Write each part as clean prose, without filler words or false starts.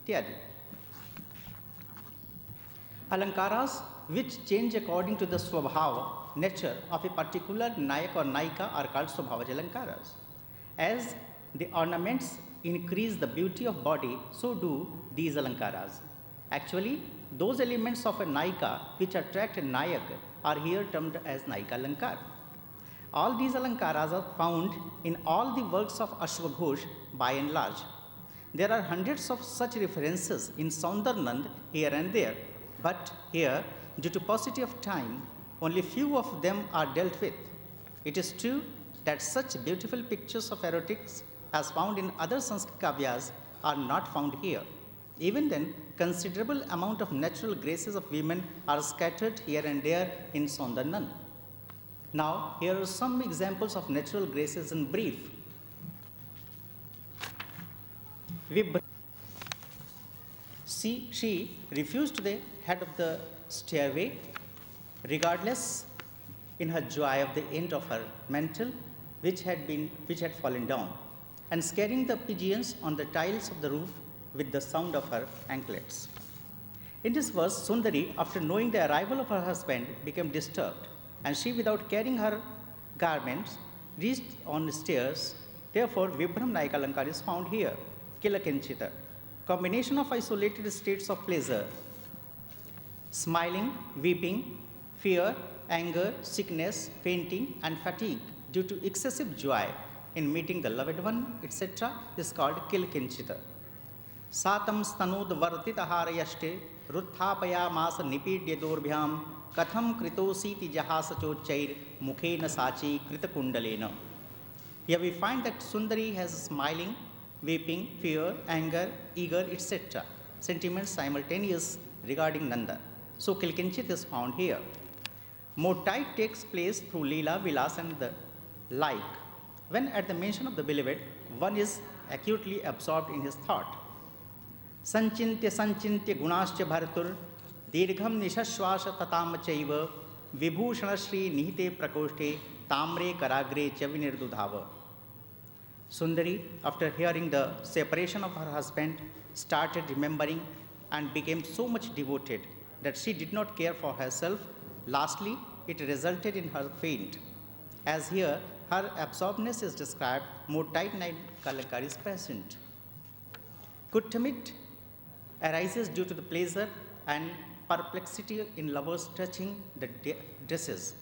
इत्यादि. Alankaras which change according to the swabhava, nature of a particular nayak or naika are called swabhavaja alankaras. As the ornaments increase the beauty of body, so do these alankaras. Actually, those elements of a naika which attract a nayak are here termed as naika alankar. All these alankaras are found in all the works of Ashwaghosh by and large. There are hundreds of such references in Saundarnand here and there, but here, due to paucity of time, only few of them are dealt with. It is true that such beautiful pictures of erotics as found in other Sanskrit kavyas are not found here. Even then, considerable amount of natural graces of women are scattered here and there in Saundarnand. Now, here are some examples of natural graces in brief. She refused the head of the stairway, regardless in her joy of the end of her mantle, which had fallen down, and scaring the pigeons on the tiles of the roof with the sound of her anklets. In this verse, Sundari, after knowing the arrival of her husband, became disturbed, and she, without carrying her garments, reached on the stairs. Therefore, Vibhram Naika Alankar is found here, Kilakinchita, combination of isolated states of pleasure, smiling, weeping, fear, anger, sickness, fainting, and fatigue due to excessive joy in meeting the loved one, etc., is called Kilkinchita. Satam stanud vartita harayashte ruthapaya masa nipidya dorbhyam katham kritositi jahasachochair mukhena sachi kritakundalena. Here we find that Sundari has smiling, weeping, fear, anger, eager, etc. sentiments simultaneous regarding Nanda. So Kilkinchit is found here. Motai takes place through Leela, Vilas and the like. When at the mention of the beloved, one is acutely absorbed in his thought. Sanchintya gunascha bharatur dirgham nishashwasa tatam chaiva vibhushanashri nihite prakoshte tamre karagre chavinirudhava. Sundari, after hearing the separation of her husband, started remembering and became so much devoted that she did not care for herself. Lastly, it resulted in her faint. As here, her absorbedness is described, more tight night Kalakar is present. Kuttamit arises due to the pleasure and perplexity in lovers touching the dresses,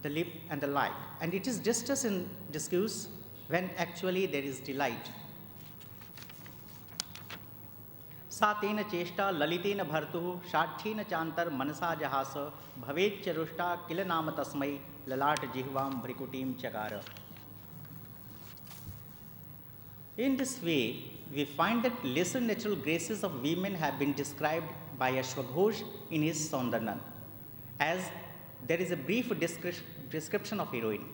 the lip and the like. And it is distress in disuse when actually there is delight. Satena cheshta lalitena bhartuh shatthena chantar manasa jahasa bhavet charushta kilanama tasmai lalat jihvam brikutim chakara. In this way, we find that lesser natural graces of women have been described by Ashwaghosh in his Saundarnan, as there is a brief description of heroine.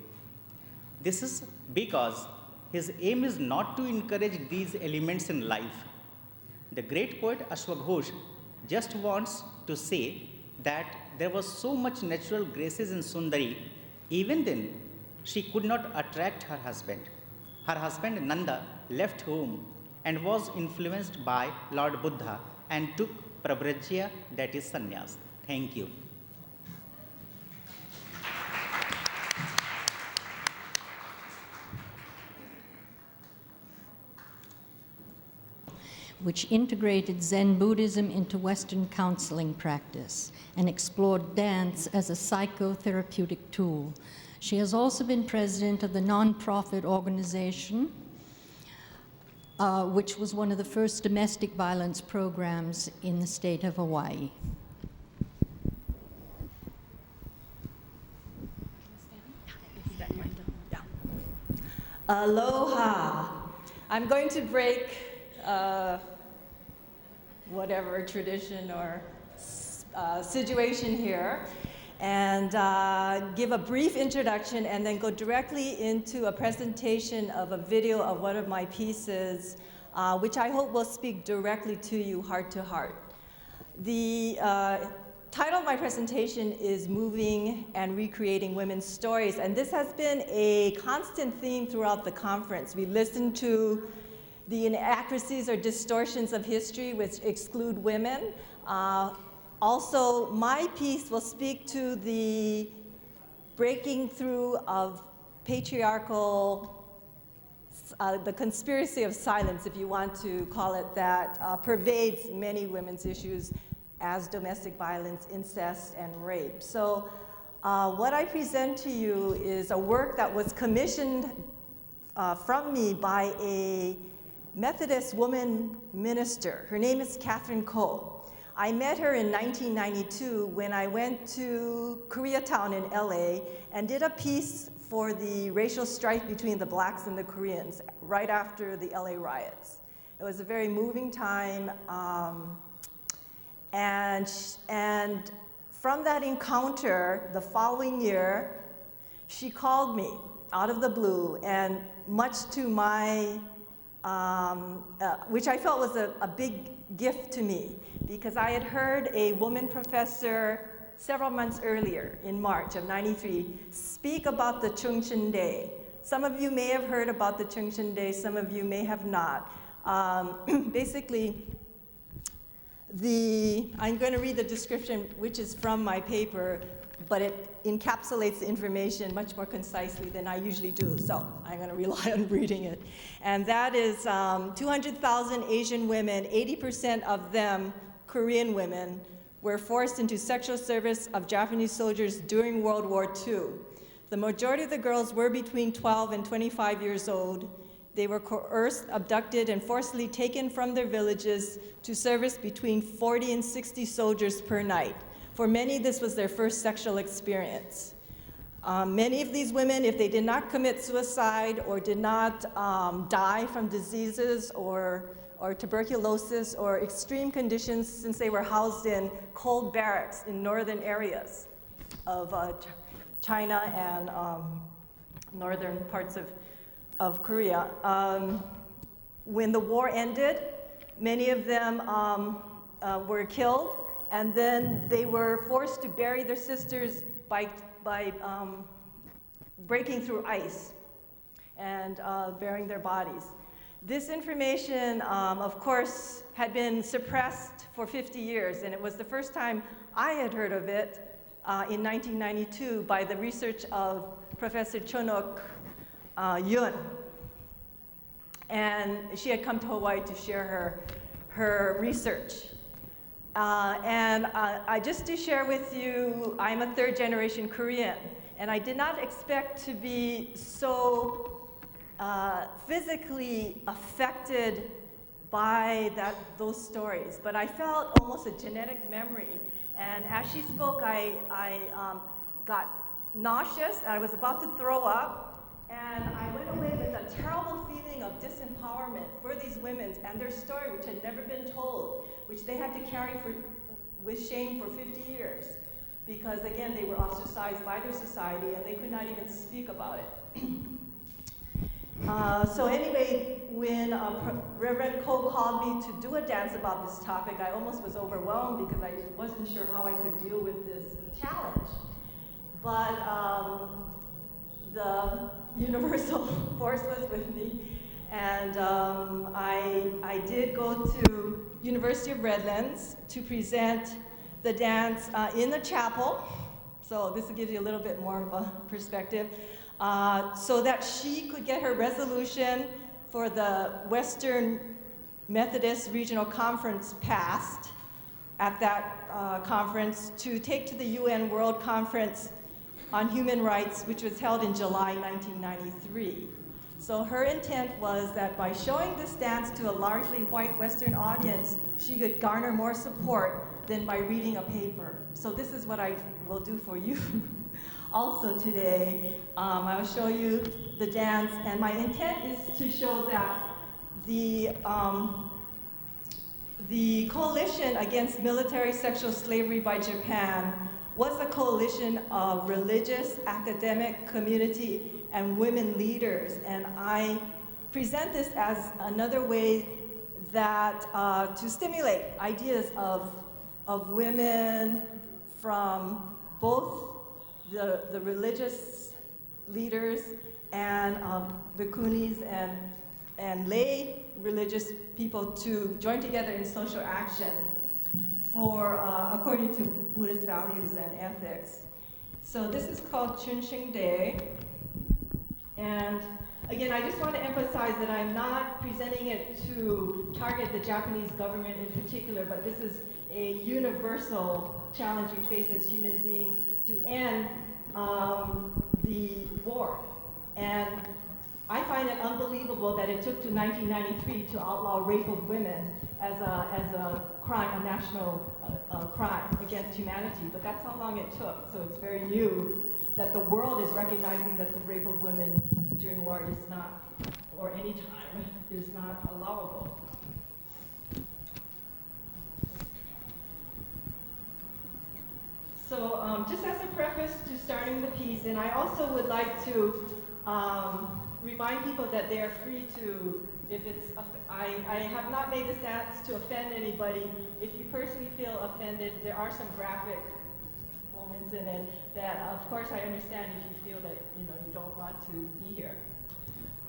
This is because his aim is not to encourage these elements in life. The great poet Ashwaghosh just wants to say that there was so much natural graces in Sundari, even then she could not attract her husband. Her husband Nanda left home and was influenced by Lord Buddha and took prabrajya, that is sannyas. Thank you. Which integrated Zen Buddhism into Western counseling practice and explored dance as a psychotherapeutic tool. She has also been president of the nonprofit organization, which was one of the first domestic violence programs in the state of Hawaii. Aloha. I'm going to break whatever tradition or situation here and give a brief introduction and then go directly into a presentation of a video of one of my pieces, which I hope will speak directly to you heart to heart. The title of my presentation is Moving and Recreating Women's Stories, and this has been a constant theme throughout the conference. We listened to the inaccuracies or distortions of history which exclude women. Also, my piece will speak to the breaking through of patriarchal, the conspiracy of silence, if you want to call it that, pervades many women's issues as domestic violence, incest, and rape. So what I present to you is a work that was commissioned from me by a Methodist woman minister. Her name is Catherine Cole. I met her in 1992 when I went to Koreatown in LA and did a piece for the racial strife between the blacks and the Koreans right after the LA riots. It was a very moving time, and from that encounter, the following year, she called me out of the blue, and much to my, which I felt was a big gift to me, because I had heard a woman professor several months earlier, in March of '93, speak about the Chungcheon Day. Some of you may have heard about the Chungcheon Day, some of you may have not. Basically, I'm going to read the description, which is from my paper, but it encapsulates the information much more concisely than I usually do, so I'm going to rely on reading it. And that is 200,000 Asian women, 80% of them Korean women, were forced into sexual service of Japanese soldiers during World War II. The majority of the girls were between 12 and 25 years old. They were coerced, abducted, and forcibly taken from their villages to service between 40 and 60 soldiers per night. For many, this was their first sexual experience. Many of these women, if they did not commit suicide or did not die from diseases or tuberculosis or extreme conditions, since they were housed in cold barracks in northern areas of China and northern parts of Korea. When the war ended, many of them were killed, and then they were forced to bury their sisters by breaking through ice and burying their bodies. This information, of course, had been suppressed for 50 years, and it was the first time I had heard of it in 1992 by the research of Professor Chonok Yoon. And she had come to Hawaii to share her research. Just to share with you, I'm a third-generation Korean, and I did not expect to be so physically affected by those stories, but I felt almost a genetic memory. And as she spoke, I got nauseous, and I was about to throw up, and I went away with a terrible feeling of disempowerment for these women and their story, which had never been told, which they had to carry with shame for 50 years, because again, they were ostracized by their society, and they could not even speak about it. So anyway, when Reverend Cole called me to do a dance about this topic, I almost was overwhelmed because I wasn't sure how I could deal with this challenge. But the universal force was with me, and I did go to University of Redlands to present the dance in the chapel. So this will give you a little bit more of a perspective. So that she could get her resolution for the Western Methodist Regional Conference passed at that conference to take to the UN World Conference on Human Rights, which was held in July 1993. So her intent was that by showing this dance to a largely white Western audience, she could garner more support than by reading a paper. So this is what I will do for you. Also today, I will show you the dance, and my intent is to show that the coalition against military sexual slavery by Japan was a coalition of religious, academic, community, and women leaders. And I present this as another way that to stimulate ideas of women from both the religious leaders and bhikkhunis and lay religious people to join together in social action for, according to Buddhist values and ethics. So this is called Chunsheng Day. And again, I just want to emphasize that I'm not presenting it to target the Japanese government in particular, but this is a universal challenge we face as human beings to end the war. And I find it unbelievable that it took to 1993 to outlaw rape of women as a crime, a national crime against humanity, but that's how long it took. So it's very new that the world is recognizing that the rape of women during war is not, or any time, is not allowable. So just as a preface to starting the piece, and I also would like to remind people that they are free to, if it's, I have not made the stance to offend anybody. If you personally feel offended, there are some graphic moments in it that, of course, I understand if you feel that you don't want to be here.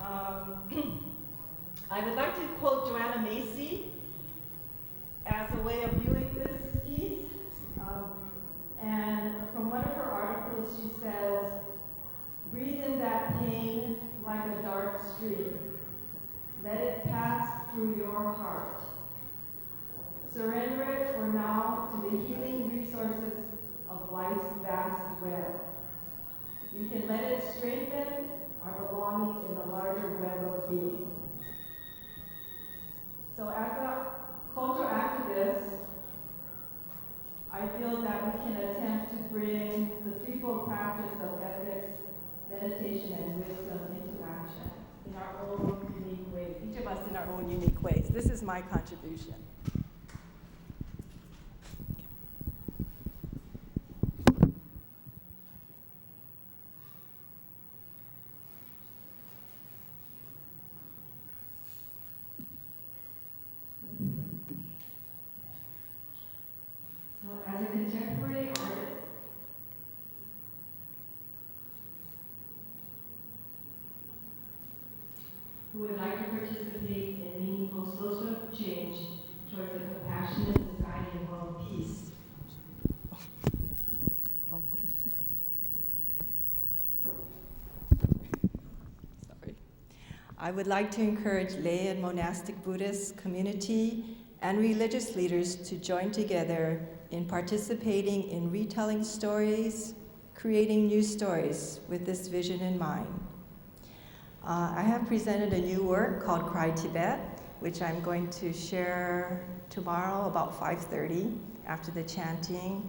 I would like to quote Joanna Macy as a way of viewing this piece. And from one of her articles, she says, "Breathe in that pain like a dark stream. Let it pass through your heart. Surrender it for now to the healing resources of life's vast web. We can let it strengthen our belonging in the larger web of being." So as a cultural activist, I feel that we can attempt to bring the threefold practice of ethics, meditation, and wisdom into action in our own unique ways, each of us in our own unique ways. This is my contribution. So as a contemporary artist, who would like to participate in meaningful social change towards a compassionate society and world peace. Sorry. I would like to encourage lay and monastic Buddhist community and religious leaders to join together in participating in retelling stories, creating new stories with this vision in mind. I have presented a new work called Cry Tibet, which I'm going to share tomorrow about 5:30 after the chanting.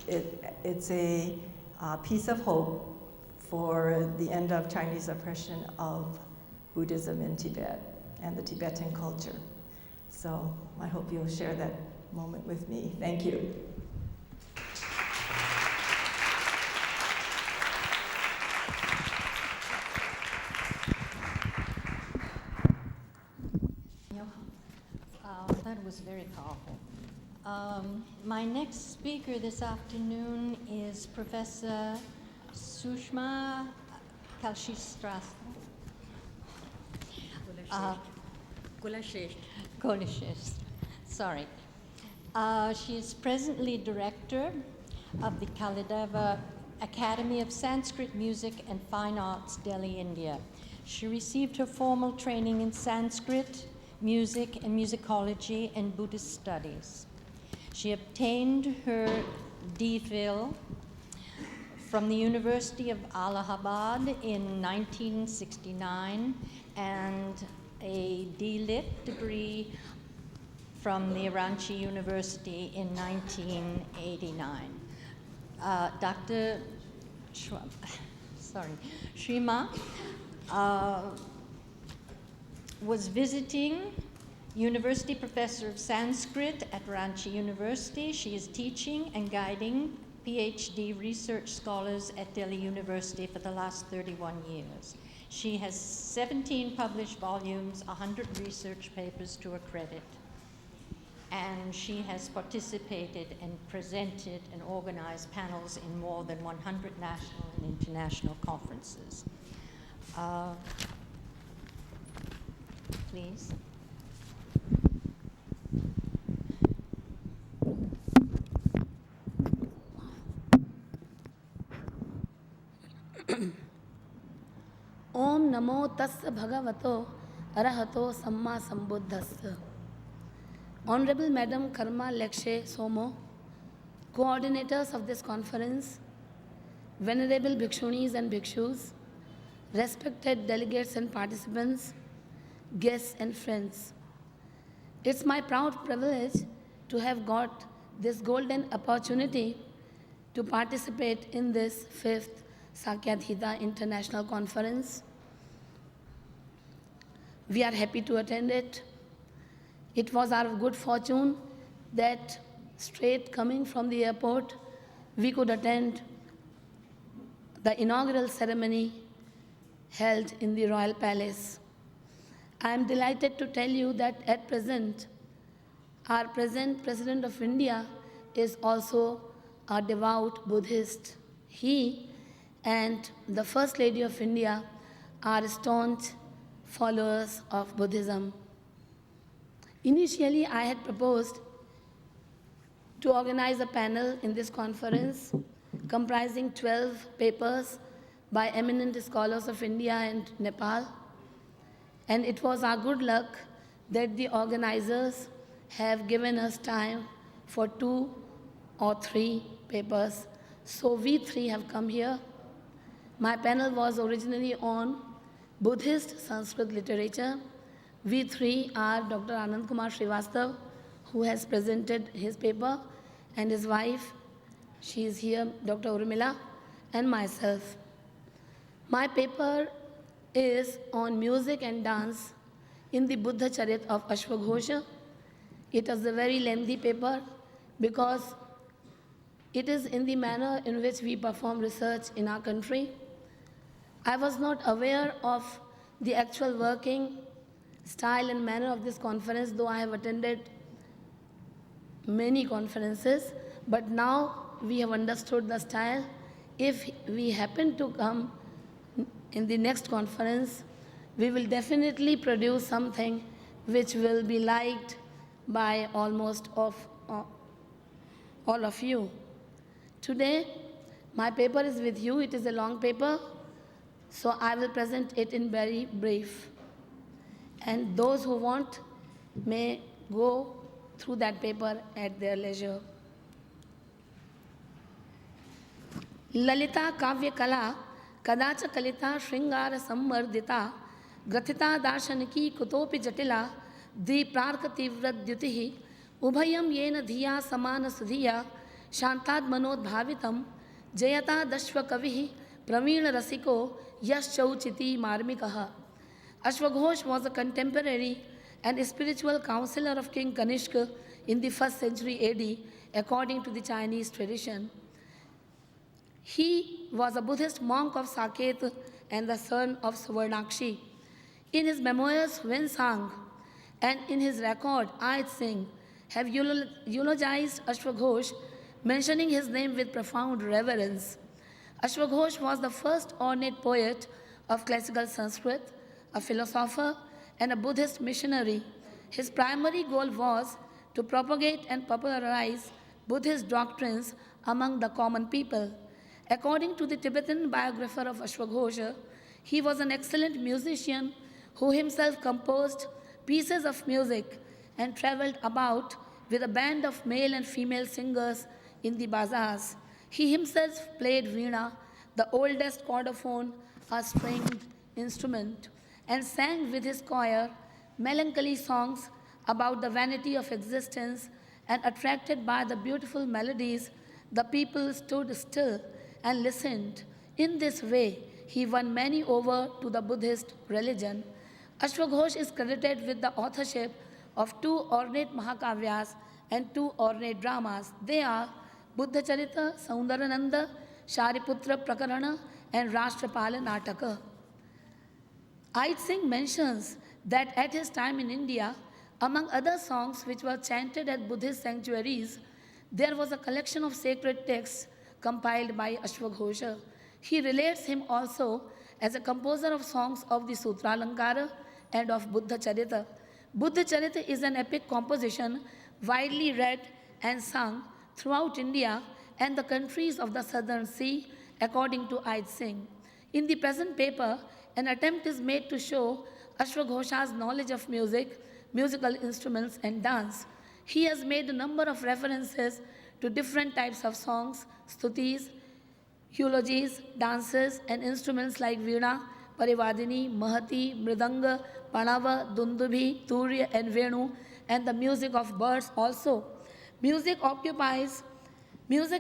It's a piece of hope for the end of Chinese oppression of Buddhism in Tibet and the Tibetan culture. So I hope you'll share that moment with me. Thank you. That was very powerful. My next speaker this afternoon is Professor Sushma Kalshistras. Kolashist. Sorry. She is presently director of the Kalideva Academy of Sanskrit Music and Fine Arts, Delhi, India. She received her formal training in Sanskrit, music and musicology, and Buddhist studies. She obtained her D.Phil from the University of Allahabad in 1969 and a D.Lit degree from the Ranchi University in 1989. Dr. Shrima was visiting University Professor of Sanskrit at Ranchi University. She is teaching and guiding PhD research scholars at Delhi University for the last 31 years. She has 17 published volumes, 100 research papers to her credit, and she has participated and presented and organized panels in more than 100 national and international conferences. please. Om Namo Tassa Bhagavato Arahato Samma Sambuddhassa. Honorable Madam Karma Lekshe Somo, coordinators of this conference, venerable Bhikshunis and Bhikshus, respected delegates and participants, guests and friends. It's my proud privilege to have got this golden opportunity to participate in this 5th Sakyadhita International Conference. We are happy to attend it. It was our good fortune that straight coming from the airport, we could attend the inaugural ceremony held in the Royal Palace. I am delighted to tell you that at present, our present President of India is also a devout Buddhist. He and the First Lady of India are staunch followers of Buddhism. Initially, I had proposed to organize a panel in this conference comprising 12 papers by eminent scholars of India and Nepal. And it was our good luck that the organizers have given us time for 2 or 3 papers. So we 3 have come here. My panel was originally on Buddhist Sanskrit literature. We 3 are Dr. Anand Kumar Srivastav, who has presented his paper, and his wife, she is here, Dr. Urmila, and myself. My paper is on music and dance in the Buddha Charit of Ashwaghosha. It is a very lengthy paper because it is in the manner in which we perform research in our country. I was not aware of the actual working style and manner of this conference, though I have attended many conferences, but now we have understood the style. If we happen to come in the next conference, we will definitely produce something which will be liked by almost all of you. Today, my paper is with you. It is a long paper, so I will present it in very brief. And those who want may go through that paper at their leisure. Lalita Kavya Kala Kadacha Kalita Shringara Sammardita Grathita Darshaniki Kutopi Jatila Diprarka Tivrat Dyutihi Ubhayam Yena Dhiya Samana Sudhiya Shantad Manod Bhavitam Jayata Dashva Kavihi Praveen Rasiko Yash Chauchiti Marmikaha. Ashwaghosh was a contemporary and spiritual counselor of King Kanishka in the 1st century AD, according to the Chinese tradition. He was a Buddhist monk of Saket and the son of Savarnakshi. In his memoirs, Wensang, and in his record, Ait Singh, have eulogized Ashwaghosh, mentioning his name with profound reverence. Ashwaghosh was the first ornate poet of classical Sanskrit, a philosopher, and a Buddhist missionary. His primary goal was to propagate and popularize Buddhist doctrines among the common people. According to the Tibetan biographer of Ashwaghosh, he was an excellent musician who himself composed pieces of music and traveled about with a band of male and female singers in the bazaars. He himself played veena, the oldest chordophone, a stringed instrument, and sang with his choir melancholy songs about the vanity of existence, and attracted by the beautiful melodies, the people stood still and listened. In this way, he won many over to the Buddhist religion. Ashwaghosh is credited with the authorship of 2 ornate Mahakavyas and 2 ornate dramas. They are Buddha Charita, Saundarananda, Shariputra Prakarana, and Rashtrapala Nataka. Ait Singh mentions that at his time in India, among other songs which were chanted at Buddhist sanctuaries, there was a collection of sacred texts compiled by Ashwaghosh. He relates him also as a composer of songs of the Sutra Alankara and of Buddha Charita. Buddha Charita is an epic composition widely read and sung throughout India and the countries of the southern sea, according to Ait Singh. In the present paper, an attempt is made to show Ashwaghosha's knowledge of music, musical instruments, and dance. He has made a number of references to different types of songs, stutis, eulogies, dances, and instruments like veena, parivadini, mahati, mridanga, panava, dundubhi, turya, and venu, and the music of birds also. Music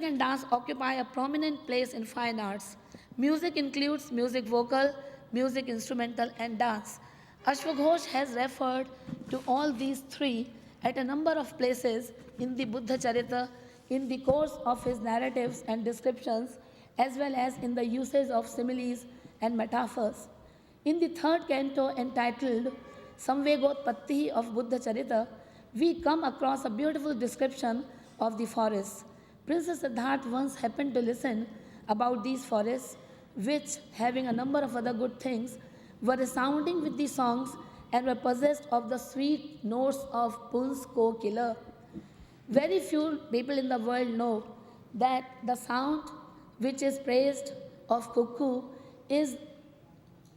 and dance occupy a prominent place in fine arts. Music includes music vocal, music instrumental, and dance. Ashwaghosh has referred to all these three at a number of places in the Buddha Charita in the course of his narratives and descriptions, as well as in the usage of similes and metaphors. In the third canto entitled Samvegotpatti of Buddha Charita, we come across a beautiful description of the forests. Princess Siddharth once happened to listen about these forests, which, having a number of other good things, were resounding with the songs and were possessed of the sweet notes of Puns Ko Killer. Very few people in the world know that the sound which is praised of cuckoo is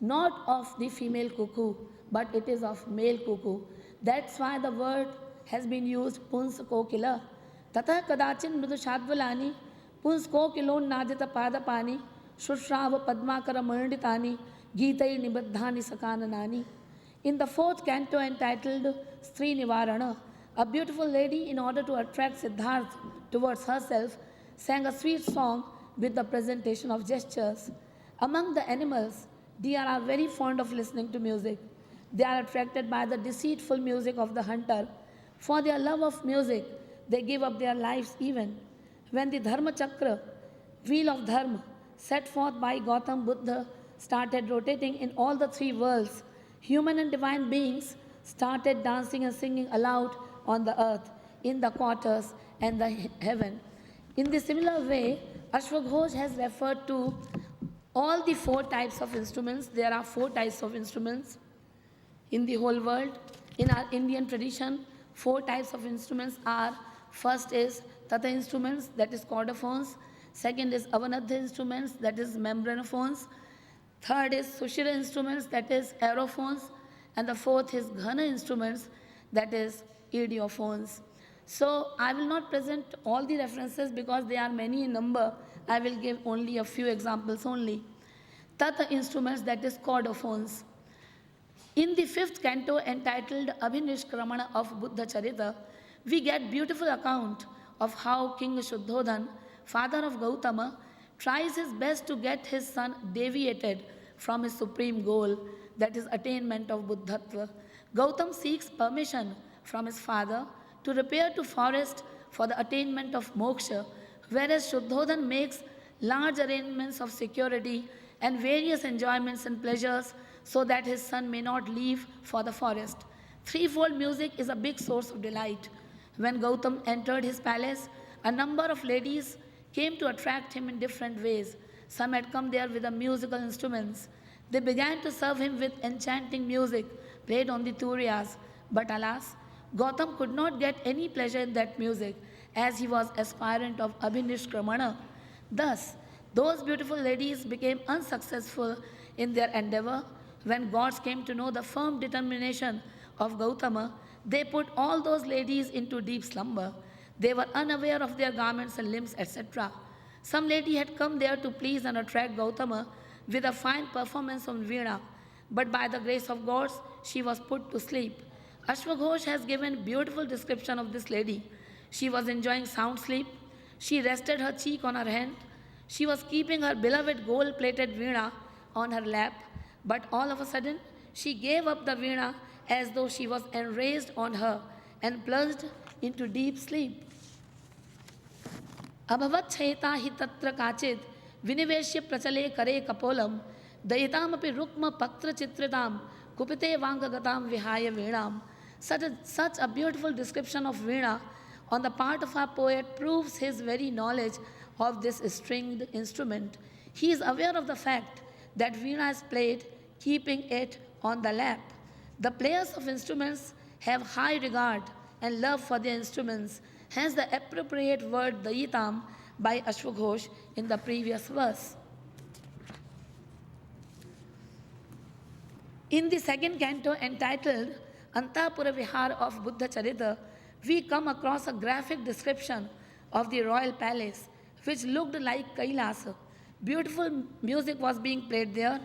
not of the female cuckoo, but it is of male cuckoo. That's why the word has been used, Puns Ko Killer. Tata kadachin mridu shadvalani, Puns Ko Kilon nadita padapani, Shushrava Padmakara Manditani, Gitai Nibaddhani Sakananani. In the fourth canto entitled Stri Nivarana, a beautiful lady, in order to attract Siddharth towards herself, sang a sweet song with the presentation of gestures. Among the animals, deer are very fond of listening to music. They are attracted by the deceitful music of the hunter. For their love of music, they give up their lives even. When the Dharma Chakra, wheel of Dharma, set forth by Gautam Buddha, started rotating in all the three worlds, human and divine beings started dancing and singing aloud on the earth, in the quarters, and the heaven. In the similar way, Ashwaghosh has referred to all the four types of instruments. There are four types of instruments in the whole world. In our Indian tradition, four types of instruments are: first is Tata instruments, that is chordophones; second is Avanadha instruments, that is membranophones; third is Sushira instruments, that is aerophones; and the fourth is Ghana instruments, that is idiophones. So I will not present all the references because they are many in number. I will give only a few examples only. Tata instruments, that is chordophones. In the fifth canto entitled Abhinishkramana of Buddha Charita, we get beautiful account of how King Shuddhodhan, father of Gautama, tries his best to get his son deviated from his supreme goal, that is attainment of Buddhatva. Gautam seeks permission from his father to repair to forest for the attainment of moksha, whereas Shuddhodhan makes large arrangements of security and various enjoyments and pleasures so that his son may not leave for the forest. Threefold music is a big source of delight. When Gautam entered his palace, a number of ladies came to attract him in different ways. Some had come there with the musical instruments. They began to serve him with enchanting music played on the turiyas. But alas, Gautam could not get any pleasure in that music, as he was aspirant of Abhinishkramana. Thus, those beautiful ladies became unsuccessful in their endeavor. When gods came to know the firm determination of Gautama, they put all those ladies into deep slumber. They were unaware of their garments and limbs, etc. Some lady had come there to please and attract Gautama with a fine performance on veena, but by the grace of gods, she was put to sleep. Ashwaghosh has given beautiful description of this lady. She was enjoying sound sleep. She rested her cheek on her hand. She was keeping her beloved gold-plated veena on her lap, but all of a sudden, she gave up the veena as though she was enraged on her and plunged into deep sleep. Abhavat chayeta hi tatra kachit viniveshya prachale kare kapolam dayitamapi rukma patra chitritam kupite vangagatam vihaya veenam. Such a beautiful description of veena on the part of our poet proves his very knowledge of this stringed instrument. He is aware of the fact that veena is played keeping it on the lap. The players of instruments have high regard and love for their instruments, hence the appropriate word Dayitam by Ashwaghosh in the previous verse. In the second canto entitled Antapura Vihar of Buddha Charita, we come across a graphic description of the royal palace, which looked like Kailasa. Beautiful music was being played there.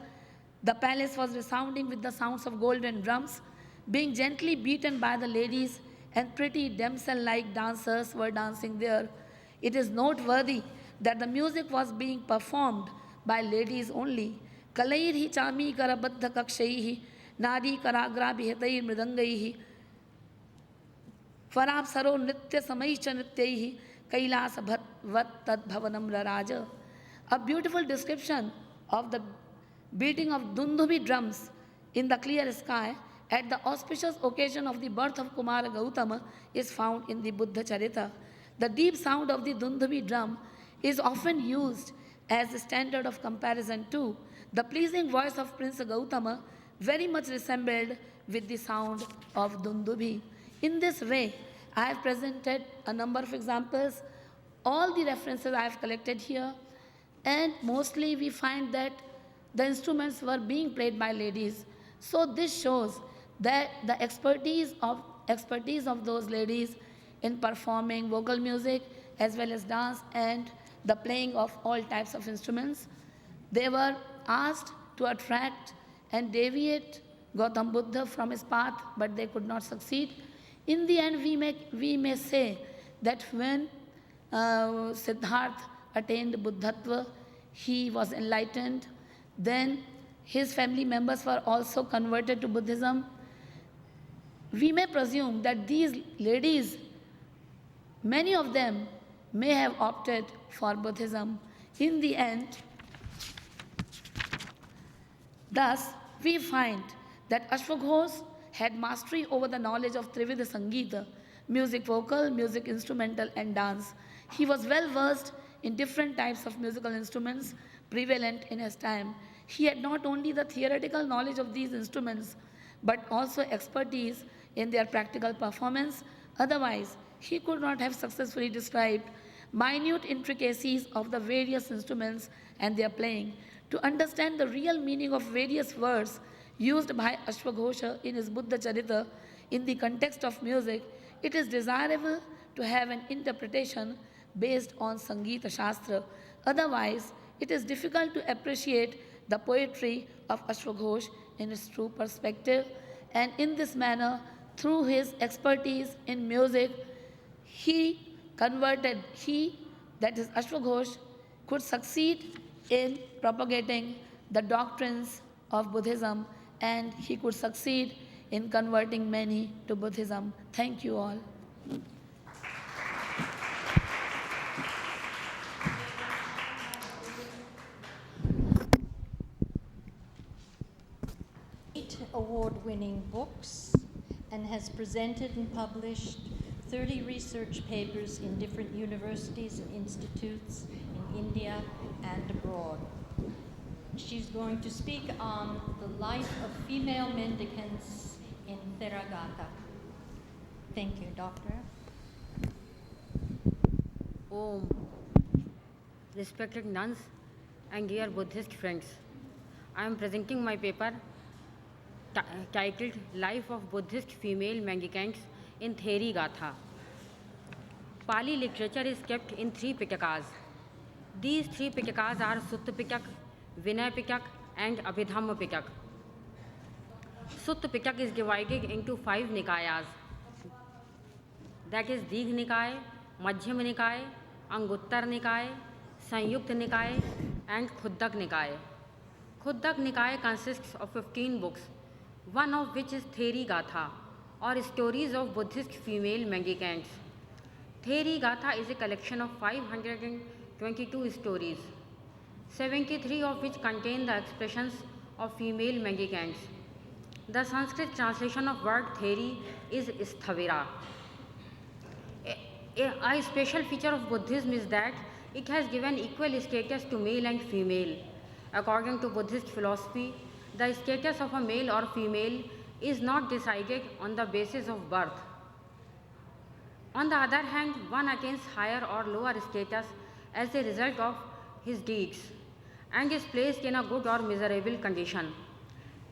The palace was resounding with the sounds of golden drums, being gently beaten by the ladies, and pretty damsel-like dancers were dancing there. It is noteworthy that the music was being performed by ladies only. Kalairhi chami karabaddha kakshaihi, nadi karagra bihatair mridangaihi, farapsaro nritya samaischa nityaihi, kailas bhavat tad bhavanam raraja. A beautiful description of the beating of Dundhubi drums in the clear sky at the auspicious occasion of the birth of Kumara Gautama is found in the Buddha Charita. The deep sound of the Dundhubi drum is often used as a standard of comparison too. The pleasing voice of Prince Gautama very much resembled with the sound of Dundhubi. In this way, I have presented a number of examples. All the references I have collected here, and mostly we find that the instruments were being played by ladies. So this shows that the expertise of those ladies in performing vocal music as well as dance and the playing of all types of instruments. They were asked to attract and deviate Gautam Buddha from his path, but they could not succeed. In the end, we may say that when Siddhartha attained Buddhatva, he was enlightened. Then his family members were also converted to Buddhism. We may presume that these ladies, many of them may have opted for Buddhism. In the end, thus, we find that Ashwaghosh had mastery over the knowledge of Trividha Sangita, music vocal, music instrumental, and dance. He was well versed in different types of musical instruments prevalent in his time. He had not only the theoretical knowledge of these instruments, but also expertise in their practical performance. Otherwise, he could not have successfully described minute intricacies of the various instruments and their playing. To understand the real meaning of various words used by Ashwaghosha in his Buddha Charita in the context of music, it is desirable to have an interpretation based on Sangeeta Shastra. Otherwise, it is difficult to appreciate the poetry of Ashwaghosh in its true perspective. And in this manner, through his expertise in music, that is Ashwaghosh, could succeed in propagating the doctrines of Buddhism, and he could succeed in converting many to Buddhism. Thank you all. Award-winning books and has presented and published 30 research papers in different universities and institutes in India and abroad. She's going to speak on the life of female mendicants in Theragata. Thank you, Doctor. Om. Respected nuns and dear Buddhist friends, I am presenting my paper titled Life of Buddhist Female Mendicants in Theragata. Pali literature is kept in 3 Pitakas. These 3 Pitakas are Sutta Pitak, Vinaya Pitak, and Abhidhamma Pitak. Sutta Pitak is divided into 5 Nikayas, that is Digh Nikaya, Madhyama Nikaya, Anguttar Nikaya, Sanyukta Nikaya, and Khuddak Nikaya. Khuddak Nikaya consists of 15 books, one of which is Theragata, or Stories of Buddhist Female Mendicants. Theragata is a collection of 522 stories, 73 of which contain the expressions of female mendicants. The Sanskrit translation of word Theri is Sthavira. A special feature of Buddhism is that it has given equal status to male and female. According to Buddhist philosophy, the status of a male or female is not decided on the basis of birth. On the other hand, one attains higher or lower status as a result of his deeds and is placed in a good or miserable condition.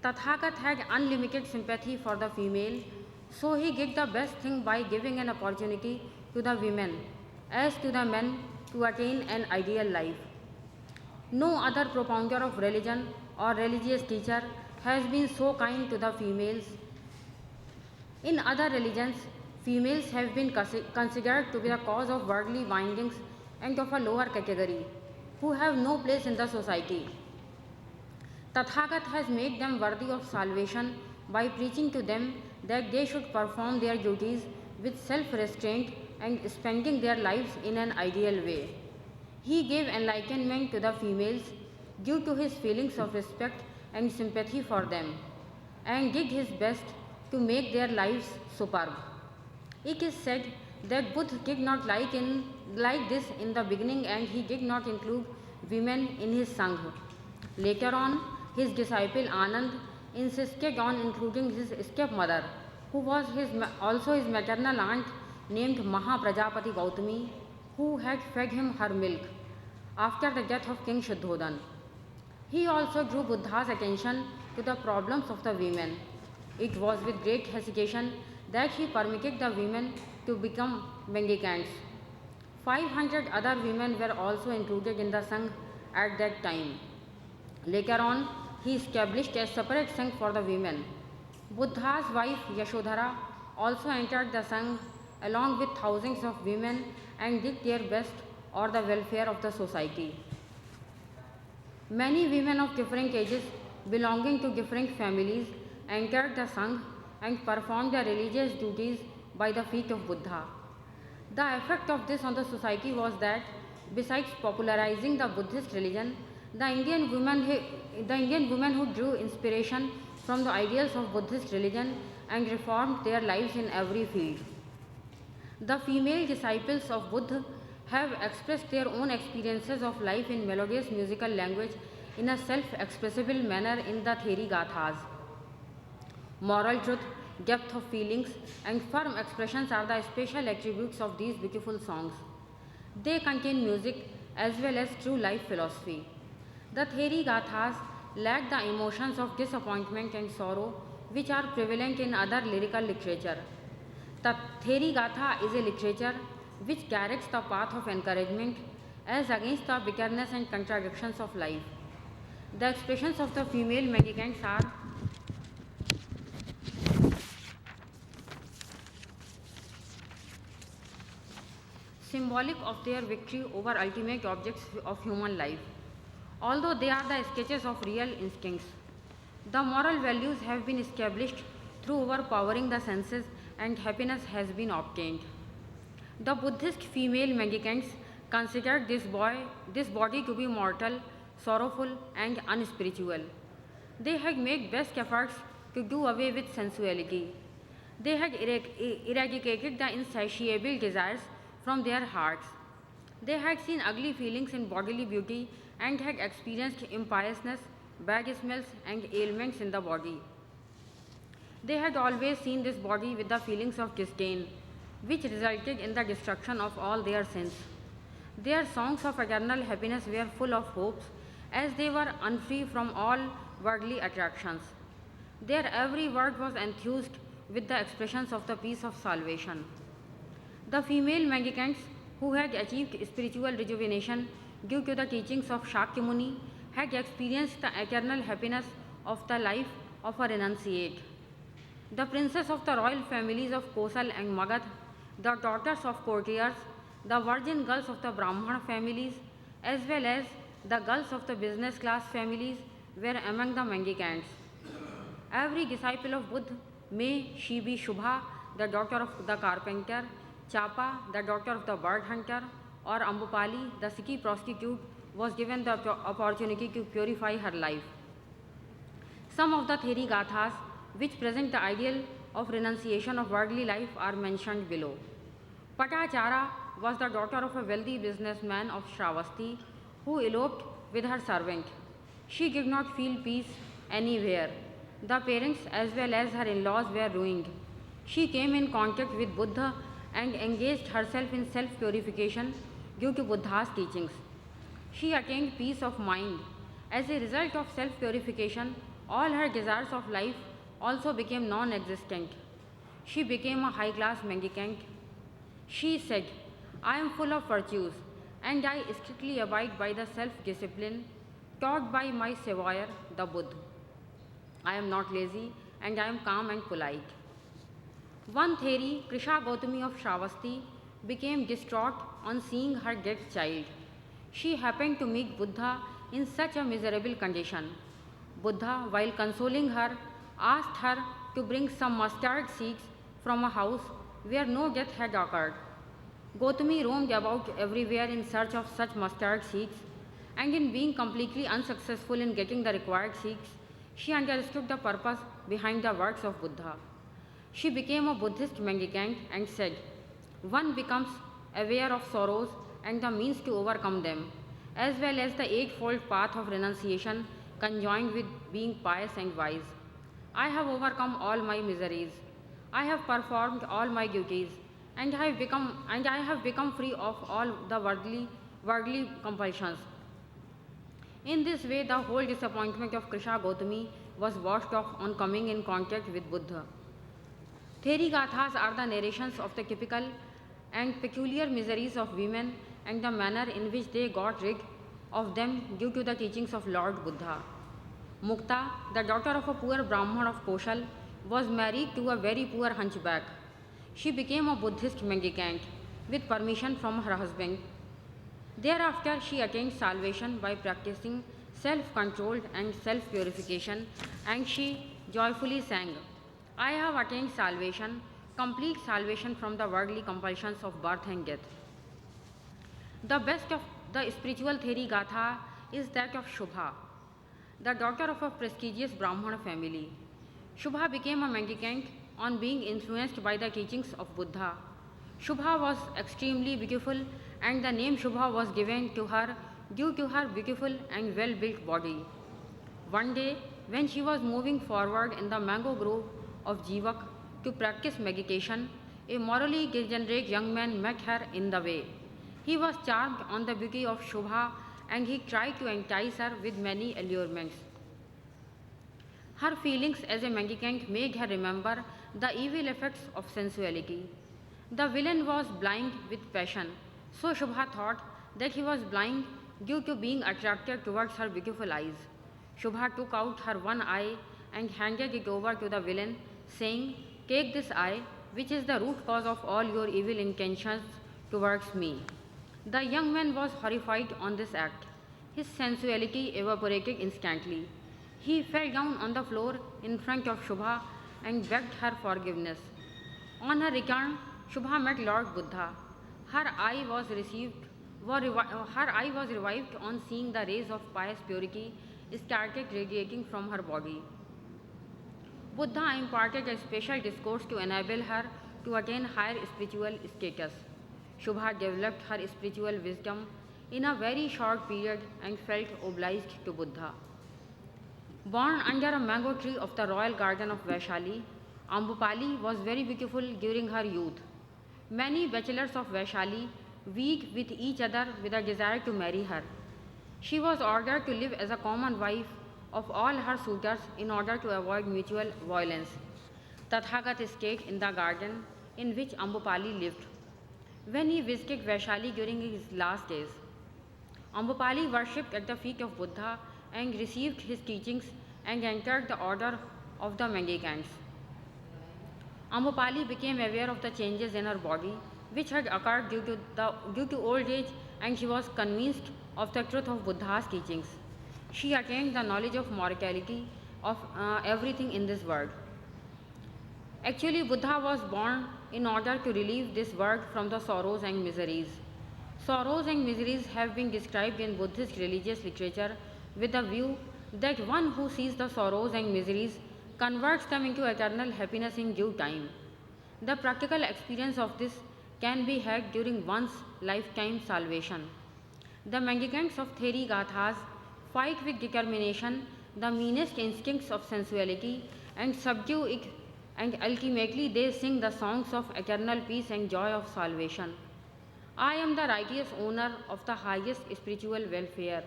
Tathagat had unlimited sympathy for the female, so he did the best thing by giving an opportunity to the women as to the men to attain an ideal life. No other propounder of religion or religious teacher has been so kind to the females. In other religions, females have been considered to be the cause of worldly bindings and of a lower category, who have no place in the society. Tathagat has made them worthy of salvation by preaching to them that they should perform their duties with self-restraint and spending their lives in an ideal way. He gave enlightenment to the females due to his feelings of respect and sympathy for them, and did his best to make their lives superb. It is said that Buddha did not like this in the beginning, and he did not include women in his Sangha. Later on, his disciple Anand insisted on including his stepmother, who was also his maternal aunt, named Mahaprajapati Gautami, who had fed him her milk after the death of King Shuddhodhan. He also drew Buddha's attention to the problems of the women. It was with great hesitation that he permitted the women to become mendicants. 500 other women were also included in the Sangh at that time. Later on, he established a separate Sangh for the women. Buddha's wife Yashodhara also entered the Sangh along with thousands of women and did their best for the welfare of the society. Many women of different ages belonging to different families entered the Sangh and performed their religious duties by the feet of Buddha. The effect of this on the society was that, besides popularizing the Buddhist religion, the Indian women who drew inspiration from the ideals of Buddhist religion and reformed their lives in every field. The female disciples of Buddha have expressed their own experiences of life in melodious musical language in a self-expressible manner in the Theri Gathas. Moral truth, depth of feelings, and firm expressions are the special attributes of these beautiful songs. They contain music as well as true life philosophy. The Theri Gathas lack the emotions of disappointment and sorrow which are prevalent in other lyrical literature. The Theri Gatha is a literature which directs the path of encouragement as against the bitterness and contradictions of life. The expressions of the female mendicants are symbolic of their victory over ultimate objects of human life. Although they are the sketches of real instincts, the moral values have been established through overpowering the senses and happiness has been obtained. The Buddhist female mendicants considered this body to be mortal, sorrowful and unspiritual. They had made best efforts to do away with sensuality. They had eradicated the insatiable desires from their hearts. They had seen ugly feelings in bodily beauty and had experienced impiousness, bad smells and ailments in the body. They had always seen this body with the feelings of disdain, which resulted in the destruction of all their sins. Their songs of eternal happiness were full of hopes, as they were unfree from all worldly attractions. Their every word was enthused with the expressions of the peace of salvation. The female mendicants who had achieved spiritual rejuvenation due to the teachings of Shakyamuni had experienced the eternal happiness of the life of a renunciate. The princes of the royal families of Kosal and Magad, the daughters of courtiers, the virgin girls of the Brahmana families, as well as the girls of the business class families were among the mendicants. Every disciple of Buddha, may she be Shubha, the daughter of the carpenter, Chapa, the daughter of the bird hunter, or Ambupali, the city prostitute, was given the opportunity to purify her life. Some of the Theri Gathas, which present the ideal of renunciation of worldly life, are mentioned below. Patachara was the daughter of a wealthy businessman of Shravasti who eloped with her servant. She did not feel peace anywhere. The parents as well as her in-laws were ruined. She came in contact with Buddha and engaged herself in self-purification due to Buddha's teachings. She attained peace of mind. As a result of self-purification, all her desires of life also became non-existent. She became a high-class mendicant. She said, I am full of virtues, and I strictly abide by the self-discipline taught by my savior, the Buddha. I am not lazy, and I am calm and polite. One theory, Krisha Gautami of Shravasti, became distraught on seeing her dead child. She happened to meet Buddha in such a miserable condition. Buddha, while consoling her, asked her to bring some mustard seeds from a house where no death had occurred. Gautami roamed about everywhere in search of such mustard seeds, and in being completely unsuccessful in getting the required seeds, she understood the purpose behind the words of Buddha. She became a Buddhist mendicant and said, one becomes aware of sorrows and the means to overcome them, as well as the eightfold path of renunciation conjoined with being pious and wise. I have overcome all my miseries. I have performed all my duties, and I have become free of all the worldly compulsions. In this way, the whole disappointment of Krisha Gautami was washed off on coming in contact with Buddha. Theri Gathas are the narrations of the typical and peculiar miseries of women and the manner in which they got rid of them due to the teachings of Lord Buddha. Mukta, the daughter of a poor Brahman of Koshal, was married to a very poor hunchback. She became a Buddhist mendicant with permission from her husband. Thereafter, she attained salvation by practicing self-control and self-purification, and she joyfully sang, I have attained salvation, complete salvation from the worldly compulsions of birth and death. The best of the spiritual Theri Gatha is that of Shubha, the daughter of a prestigious Brahmana family. Shubha became a mendicant on being influenced by the teachings of Buddha. Shubha was extremely beautiful, and the name Shubha was given to her due to her beautiful and well-built body. One day, when she was moving forward in the mango grove of Jivak to practice meditation, a morally degenerate young man met her in the way. He was charmed on the beauty of Shubha, and he tried to entice her with many allurements. Her feelings as a mendicant made her remember the evil effects of sensuality. The villain was blind with passion, so Shubha thought that he was blind due to being attracted towards her beautiful eyes. Shubha took out her one eye and handed it over to the villain, saying, take this eye, which is the root cause of all your evil intentions towards me. The young man was horrified on this act. His sensuality evaporated instantly. He fell down on the floor in front of Shubha and begged her forgiveness. On her return, Shubha met Lord Buddha. Her eye was revived on seeing the rays of pious purity started radiating from her body. Buddha imparted a special discourse to enable her to attain higher spiritual status. Shubha developed her spiritual wisdom in a very short period and felt obliged to Buddha. Born under a mango tree of the royal garden of Vaishali, Ambupali was very beautiful during her youth. Many bachelors of Vaishali vied with each other with a desire to marry her. She was ordered to live as a common wife of all her suitors in order to avoid mutual violence. Tathagat stayed in the garden in which Ambupali lived. When he visited Vaishali during his last days, Ambupali worshipped at the feet of Buddha and received his teachings and entered the order of the mendicants. Ambupali became aware of the changes in her body which had occurred due to old age, and she was convinced of the truth of Buddha's teachings. She attained the knowledge of mortality of everything in this world. Actually, Buddha was born in order to relieve this world from the sorrows and miseries. Sorrows and miseries have been described in Buddhist religious literature with the view that one who sees the sorrows and miseries converts them into eternal happiness in due time. The practical experience of this can be had during one's lifetime salvation. The mendicants of Theri Gathas fight with determination the meanest instincts of sensuality and subdue it, and ultimately they sing the songs of eternal peace and joy of salvation. I am the righteous owner of the highest spiritual welfare.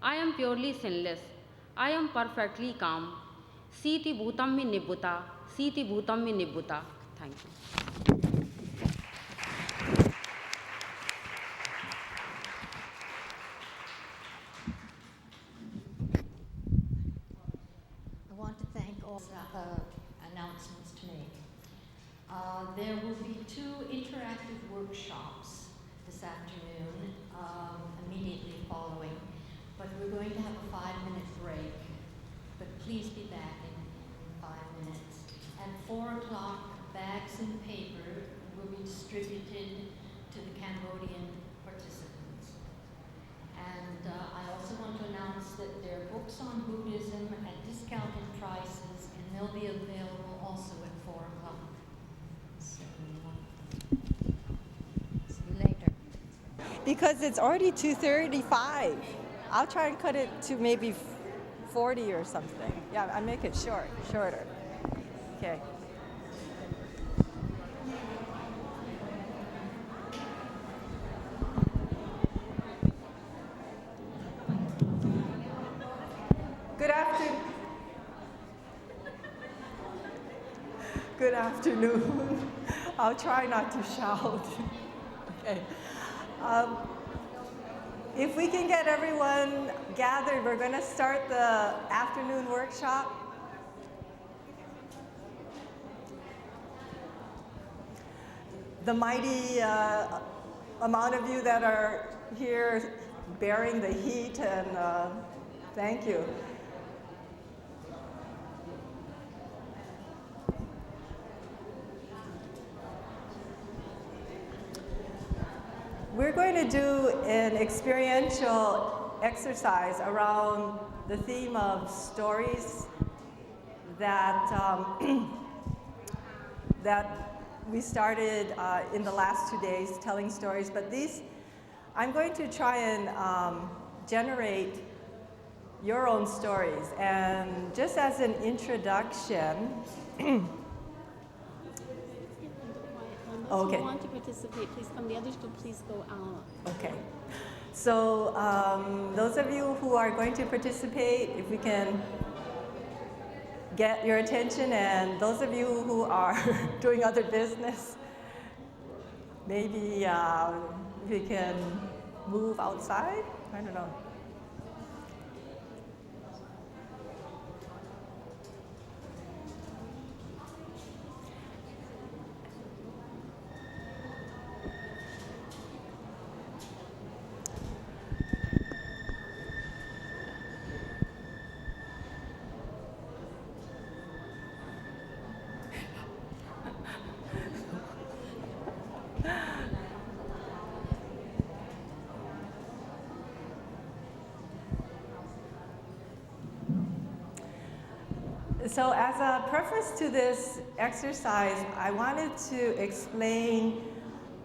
I am purely sinless. I am perfectly calm. Siti bhutam mi nibbhuta. Siti bhutam mi nibbhuta. Thank you. I want to thank all announcements to make. There will be 2 interactive workshops this afternoon, immediately following, but we're going to have a 5-minute break. But please be back in 5 minutes. At 4 o'clock, bags and paper will be distributed to the Cambodian participants. And I also want to announce that there are books on Buddhism at discounted prices, and they'll be available also at 4 o'clock. So, see you later. Because it's already 2:35. I'll try and cut it to maybe 40 or something. Yeah, I make it shorter. Okay. Good afternoon. I'll try not to shout. Okay. If we can get everyone gathered, we're going to start the afternoon workshop. The mighty amount of you that are here bearing the heat, and thank you. We're going to do an experiential exercise around the theme of stories that, that we started in the last 2 days, telling stories. But these, I'm going to try and generate your own stories. And just as an introduction, okay. If you want to participate, please come. The others will please go out. Okay. So those of you who are going to participate, if we can get your attention, and those of you who are doing other business, maybe we can move outside. I don't know. So as a preface to this exercise, I wanted to explain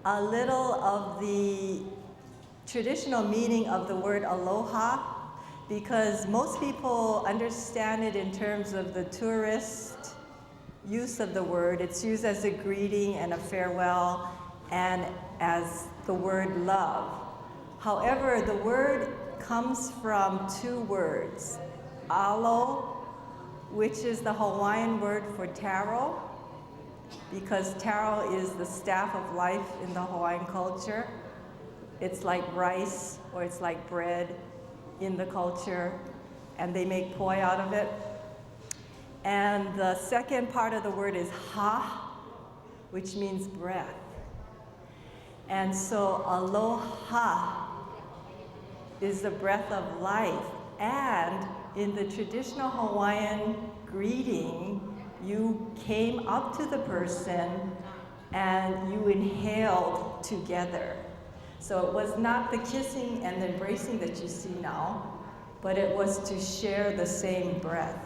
a little of the traditional meaning of the word aloha, because most people understand it in terms of the tourist use of the word. It's used as a greeting and a farewell, and as the word love. However, the word comes from 2 words, alo, which is the Hawaiian word for taro, because taro is the staff of life in the Hawaiian culture. It's like rice, or it's like bread in the culture, and they make poi out of it. And the second part of the word is ha, which means breath. And so aloha is the breath of life. And in the traditional Hawaiian greeting, you came up to the person and you inhaled together. So it was not the kissing and the embracing that you see now, but it was to share the same breath.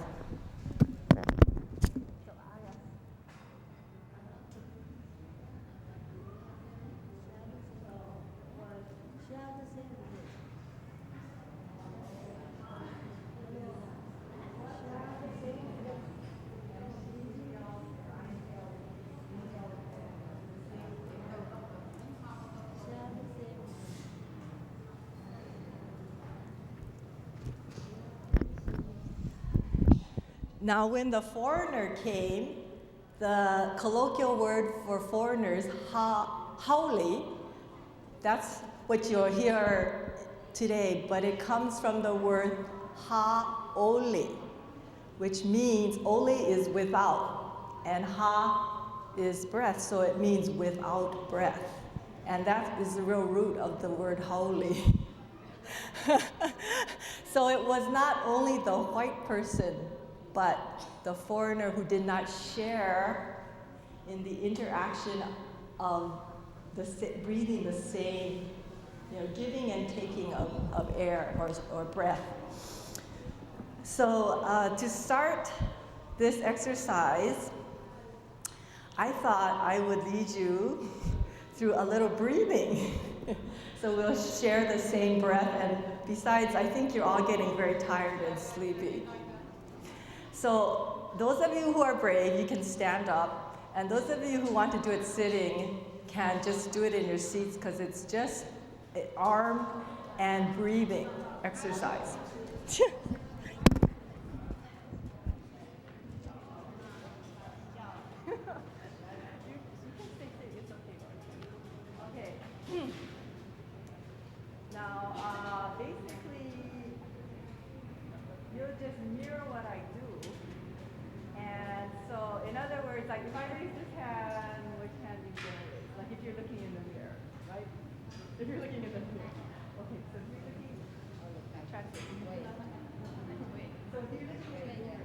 Now, when the foreigner came, the colloquial word for foreigners, haole, that's what you'll hear today, but it comes from the word ha-ole, which means ole is without, and ha is breath, so it means without breath. And that is the real root of the word haole. So it was not only the white person, but the foreigner who did not share in the interaction of breathing the same, giving and taking of air or breath. So to start this exercise, I thought I would lead you through a little breathing. So we'll share the same breath, and besides, I think you're all getting very tired and sleepy. So those of you who are brave, you can stand up, and those of you who want to do it sitting can just do it in your seats, because it's just an arm and breathing exercise. Now, basically, you'll just mirror what I do. And so, in other words, like if I raise this hand, which hand do you generate? Like if you're looking in the mirror, right? If you're looking in the mirror. Okay, so if you're looking, translate. So if you're looking in the mirror,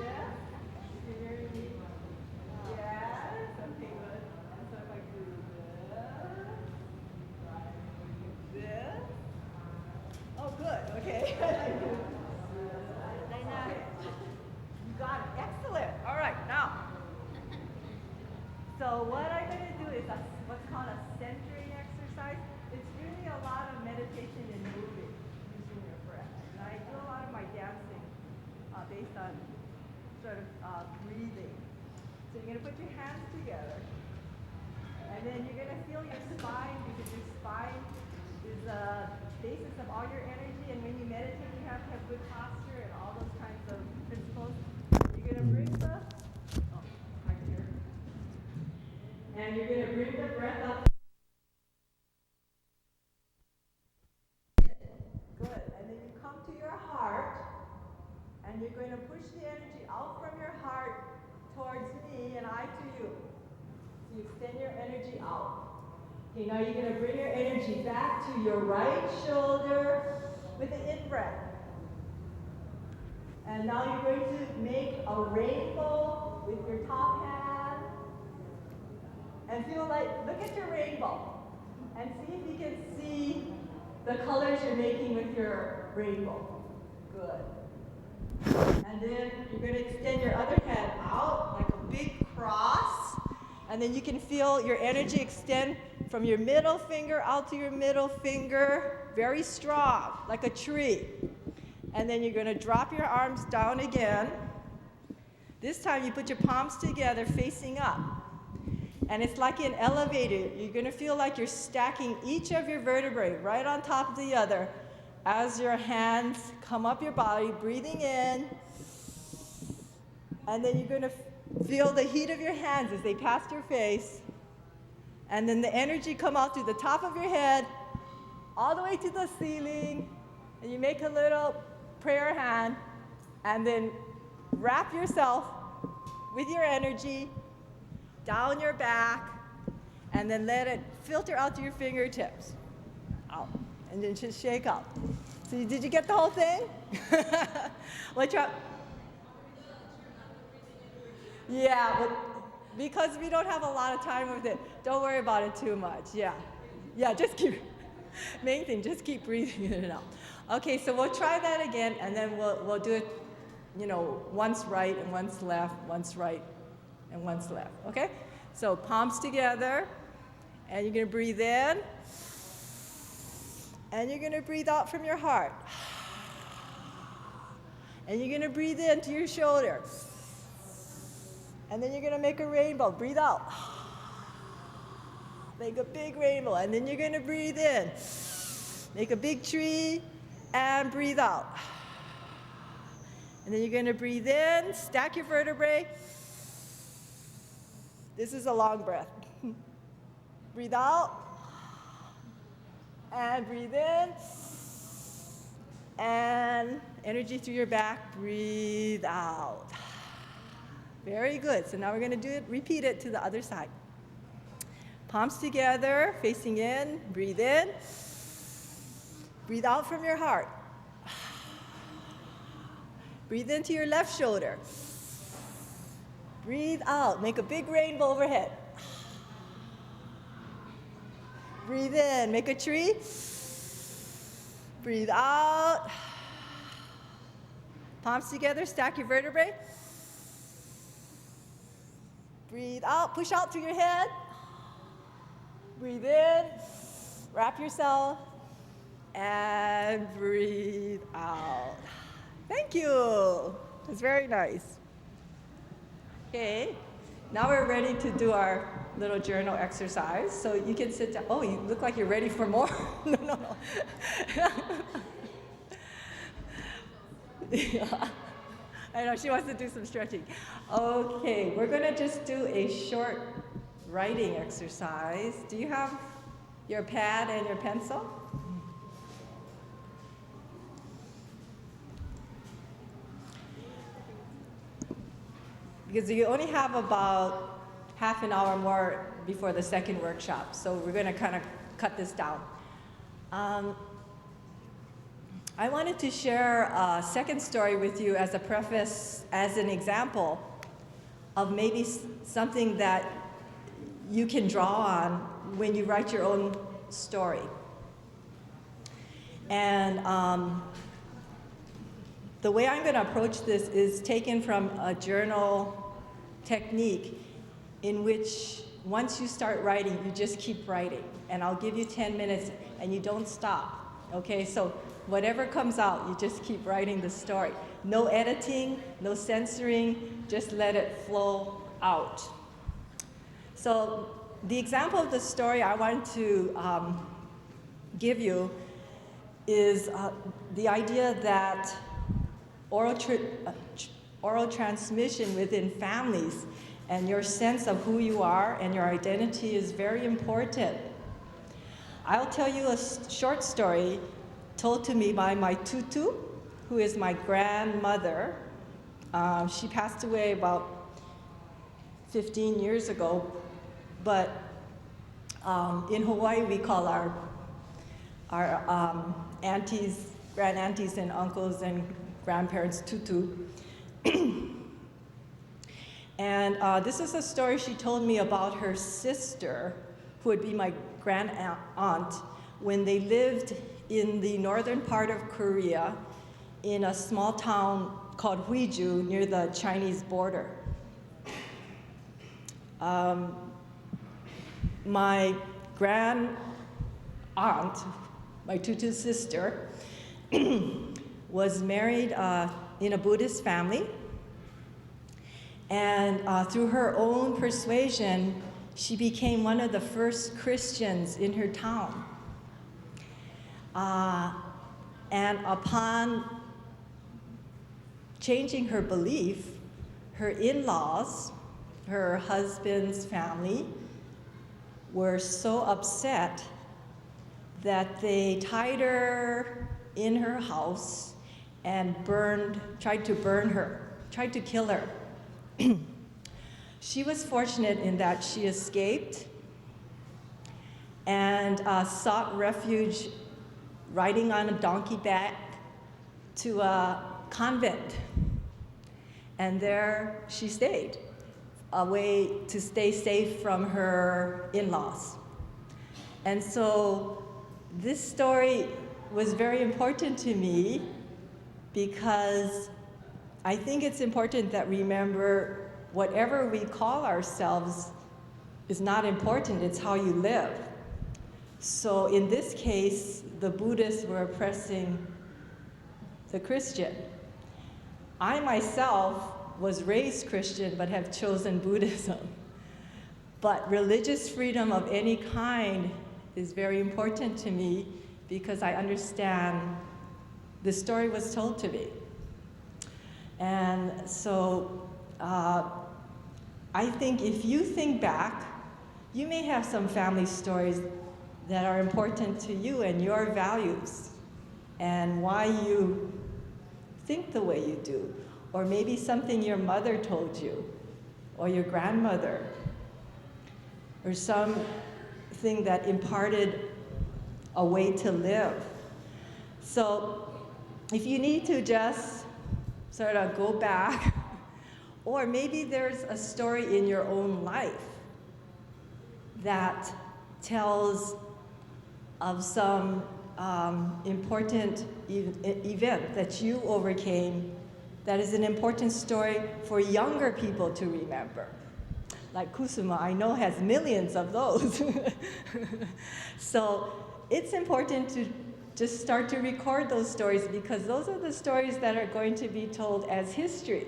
yeah. Yes, okay, good. And so if I do this, oh, good, okay. You got it, excellent. All right, now. So what I'm going to do is what's called a centering exercise. It's really a lot of meditation and moving using your breath. And I do a lot of my dancing based on sort of breathing. So you're going to put your hands together, and then you're going to feel your spine, because your spine is the basis of all your energy, and when you meditate, you have to have good posture and all those kinds of principles. You're going to bring the, right here, and you're going to bring the breath up. Good, and then you come to your heart, and you're going to push the energy out from your heart towards me and I to you. So you extend your energy out. Okay, now you're going to bring your energy back to your right shoulder with the in-breath. And now you're going to make a rainbow with your top hand. And feel like, look at your rainbow. And see if you can see the colors you're making with your rainbow. Good. And then you're going to extend your other hand out like a big cross. And then you can feel your energy extend from your middle finger out to your middle finger, very strong, like a tree. And then you're going to drop your arms down again. This time you put your palms together facing up. And it's like an elevator. You're going to feel like you're stacking each of your vertebrae right on top of the other as your hands come up your body, breathing in. And then you're going to feel the heat of your hands as they pass your face. And then the energy come out through the top of your head, all the way to the ceiling. And you make a little prayer hand, and then wrap yourself with your energy down your back, and then let it filter out to your fingertips. Out. And then just shake out. So did you get the whole thing? Let's try. Yeah, but because we don't have a lot of time with it, don't worry about it too much. Yeah, just keep, main thing, just keep breathing in and out. Okay, so we'll try that again, and then we'll do it, once right and once left, once right and once left, okay? So palms together, and you're gonna breathe in, and you're gonna breathe out from your heart. And you're gonna breathe into your shoulder. And then you're gonna make a rainbow, breathe out. Make a big rainbow, and then you're gonna breathe in. Make a big tree and breathe out. And then you're going to breathe in, stack your vertebrae. This is a long breath. Breathe out and breathe in. And energy through your back, breathe out. Very good. So now we're going to do it, repeat it to the other side. Palms together, facing in, breathe in. Breathe out from your heart. Breathe into your left shoulder. Breathe out, make a big rainbow overhead. Breathe in, make a tree. Breathe out. Palms together, stack your vertebrae. Breathe out, push out through your head. Breathe in, wrap yourself, and breathe out. Thank you. It's very nice. Okay, now we're ready to do our little journal exercise. So you can sit down. Oh, you look like you're ready for more. No. Yeah. I know, she wants to do some stretching. Okay, we're gonna just do a short writing exercise. Do you have your pad and your pencil? Because you only have about half an hour more before the second workshop, so we're gonna kind of cut this down. I wanted to share a second story with you as a preface, as an example of maybe something that you can draw on when you write your own story. And the way I'm gonna approach this is taken from a journal technique in which once you start writing, you just keep writing. And I'll give you 10 minutes and you don't stop, okay? So whatever comes out, you just keep writing the story. No editing, no censoring, just let it flow out. So the example of the story I want to give you is the idea that oral transmission within families and your sense of who you are and your identity is very important. I'll tell you a short story told to me by my tutu, who is my grandmother. She passed away about 15 years ago, but in Hawaii we call our aunties, grand-aunties and uncles and grandparents tutu. And this is a story she told me about her sister, who would be my grand-aunt, when they lived in the northern part of Korea in a small town called Huiju near the Chinese border. My grand-aunt, my tutu sister, was married in a Buddhist family. And through her own persuasion, she became one of the first Christians in her town. And upon changing her belief, her in-laws, her husband's family, were so upset that they tied her in her house and tried to kill her. She was fortunate in that she escaped and sought refuge riding on a donkey back to a convent. And there she stayed, a way to stay safe from her in-laws. And so this story was very important to me because I think it's important that we remember whatever we call ourselves is not important, it's how you live. So in this case, the Buddhists were oppressing the Christian. I myself was raised Christian but have chosen Buddhism. But religious freedom of any kind is very important to me because I understand the story was told to me. And so I think if you think back, you may have some family stories that are important to you and your values and why you think the way you do. Or maybe something your mother told you, or your grandmother, or something that imparted a way to live. So if you need to just sort of go back, or maybe there's a story in your own life that tells of some important event that you overcame that is an important story for younger people to remember. Like Kusuma, I know, has millions of those. So it's important to just start to record those stories, because those are the stories that are going to be told as history.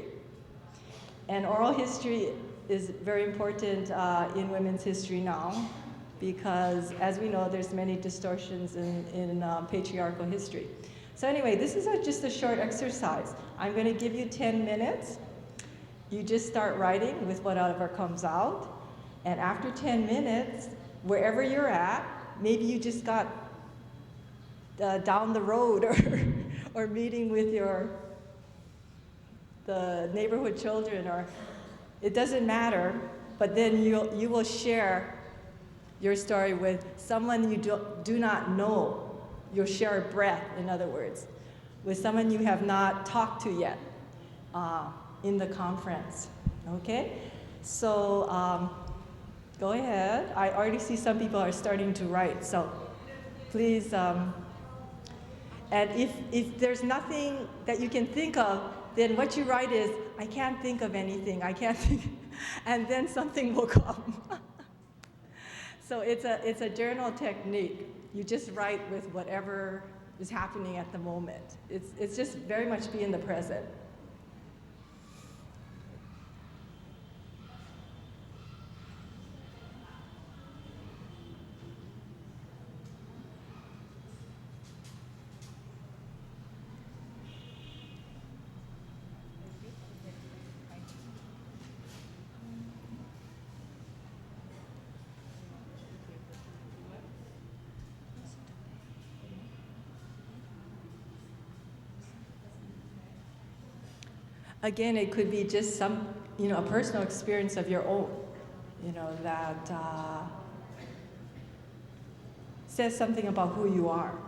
And oral history is very important in women's history now, because as we know, there's many distortions in patriarchal history. So anyway, this is just a short exercise. I'm going to give you 10 minutes. You just start writing with whatever comes out. And after 10 minutes, wherever you're at, maybe you just got down the road or meeting with the neighborhood children, or it doesn't matter, but then you will share your story with someone you do not know. You'll share a breath, in other words, with someone you have not talked to yet in the conference, okay? So go ahead. I already see some people are starting to write, so please, and if there's nothing that you can think of, then what you write is, I can't think of anything, I can't think, and then something will come. So it's a journal technique. You just write with whatever is happening at the moment. It's just very much be in the present. Again, it could be just some, a personal experience of your own, that says something about who you are.